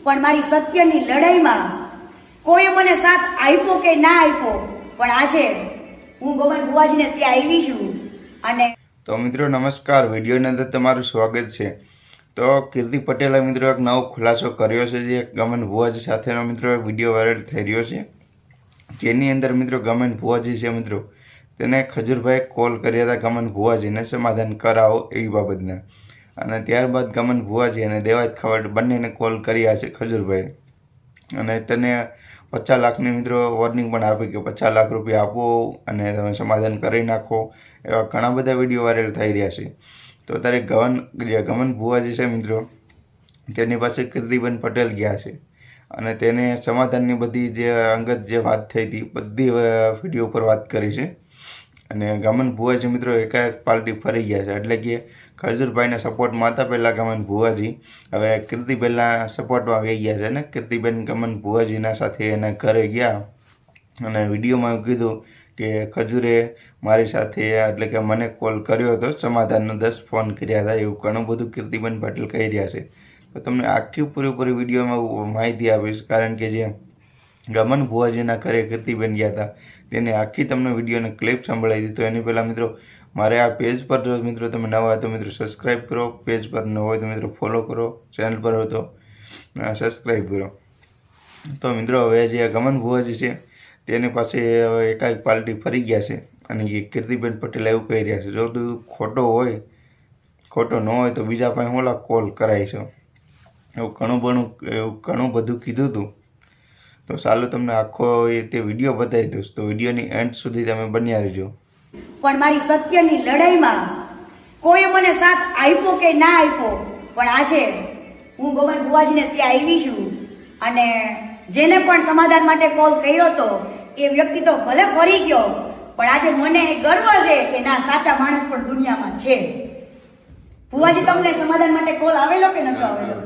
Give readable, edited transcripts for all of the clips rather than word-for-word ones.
પણ મારી સત્યની લડાઈમાં કોઈ મને સાથ આપ્યો કે ના આપ્યો, પણ આજે હું ગોમન ભુવાજીને ત્યાં આવી છું. અને તો મિત્રો નમસ્કાર, વિડીયોની અંદર તમારું સ્વાગત છે. તો કીર્તિ પટેલે મિત્રો એક નવો ખુલાસો કર્યો છે, જે ગમન ભુવાજી સાથેનો મિત્રો વિડીયો વાયરલ થઈ રહ્યો છે. જેની અંદર મિત્રો ગમન ભુવાજી છે મિત્રો તેને ખજૂરભાઈ કોલ કર્યા હતા ગમન ભુવાજીને સમાધાન કરાવો એવી બાબતના, અને ત્યારબાદ ગમન ભુવાજી અને દેવાજ ખવડ બંનેને કોલ કર્યા છે ખજૂરભાઈ, અને તેને 50 લાખની મિત્રો વોર્નિંગ પણ આપી કે 50 લાખ રૂપિયા આપો અને તમે સમાધાન કરી નાખો. એવા ઘણા બધા વિડીયો વાયરલ થઈ રહ્યા છે. તો અત્યારે ગમન ભુવાજી છે મિત્રો તેની પાસે કીર્તિબેન પટેલ ગયા છે અને તેને સમાધાનની બધી જે અંગત જે વાત થઈ હતી બધી વિડીયો ઉપર વાત કરી છે. અને ગમન ભુવાજી મિત્રો એકાએક પાર્ટી ફરી ગયા છે, એટલે કે ખજૂરભાઈના સપોર્ટમાં હતા પહેલાં ગમન ભુવાજી, હવે કીર્તિબેનના સપોર્ટમાં આવી ગયા છે ને કીર્તિબેન ગમન ભુવાજીના સાથે એના ઘરે ગયા અને વિડીયોમાં એવું કીધું કે ખજૂરે મારી સાથે એટલે કે મને કોલ કર્યો હતો, સમાધાનનો 10 ફોન કર્યા હતા, એવું ઘણું બધું કીર્તિબેન પટેલ કહી રહ્યા છે. તો તમને આખી પૂરેપૂરી વિડીયોમાં માહિતી આપીશ, કારણ કે જે ગમન ભુવાજીના ઘરે કીર્તિબેન ગયા હતા તેને આખી તમને વિડીયોની ક્લિપ સંભળાવી દીધી. તો એની પહેલાં મિત્રો મારે આ પેજ પર જો મિત્રો તમે નવા હોય તો મિત્રો સબસ્ક્રાઈબ કરો, પેજ પર ન હોય તો મિત્રો ફોલો કરો, ચેનલ પર હોય તો સબસ્ક્રાઈબ કરો. તો મિત્રો હવે જે ગમન ભુવાજી છે તેની પાસે એકાએક પાર્ટી ફરી ગયા છે અને એ કીર્તિબેન પટેલ એવું કહી રહ્યા છે, જો તું ખોટો ન હોય તો બીજા પાસે ઓલા કોલ કરાય છે, એવું ઘણું બધું કીધું હતું. તો ચાલો તમને આખો તે વિડીયો બતાવી દઉં, તો વિડીયોની એન્ડ સુધી તમે બન્યા રહેજો. પણ મારી સત્યની લડાઈમાં કોઈ મને સાથ આપ્યો કે ના આપ્યો, પણ આજે હું ગોમન ભુવાજીને ત્યાં આવી છું. અને જેને પણ સમાધાન માટે કોલ કર્યો હતો એ વ્યક્તિ તો ભલે ફરી ગયો, પણ આજે મને ગર્વ છે કે ના, સાચા માણસ પણ દુનિયામાં છે. ભુવાજી, તમને સમાધાન માટે કોલ આવેલો કે નતો આવેલો?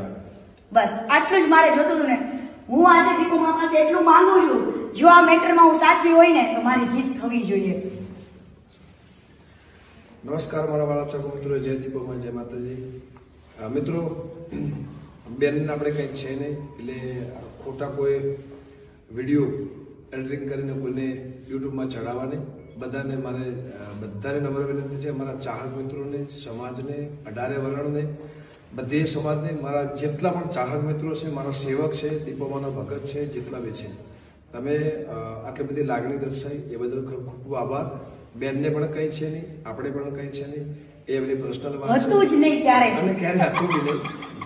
બસ આટલું જ મારે જોતું હતું ને. હું આજે દીપુમા પાસે એટલું માંગુ છું, જો આ મેટરમાં હું સાચી હોય ને તો મારી જીત થવી જોઈએ. નમસ્કાર મારા વાળા ચાકો મિત્રો, જય દીપોમાં, જય માતાજી. મિત્રો, બેન આપણે કંઈ છે નહીં, એટલે ખોટા કોઈ વિડીયો એડિટિંગ કરીને કોઈને યુટ્યુબમાં ચડાવવા નહીં. બધાને નમ્ર વિનંતી છે, મારા ચાહક મિત્રોને, સમાજને, 18 વર્ણને, બધી સમાજને, મારા જેટલા પણ ચાહક મિત્રો છે, મારા સેવક છે, દીપોમાના ભગત છે, જેટલા બી છે, તમે આટલી બધી લાગણી દર્શાવી એ બદલ ખૂબ ખૂબ આભાર. બેનને પણ કંઈ છે નહીં, આપણે પણ કંઈ છે નહીં, એ એમની પર્સનલ વાત છે, હતું જ નહીં ક્યારે અને ક્યારે હતું જ નહીં.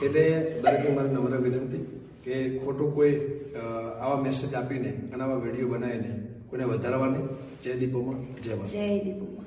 એટલે દરેકને મારી નમ્ર વિનંતી કે ખોટું કોઈ આવા મેસેજ આપીને અને આવા વિડીયો બનાવીને કોઈને વધારવા નહીં. જય દીપોમાં, જય માતા. જય દીપુમા.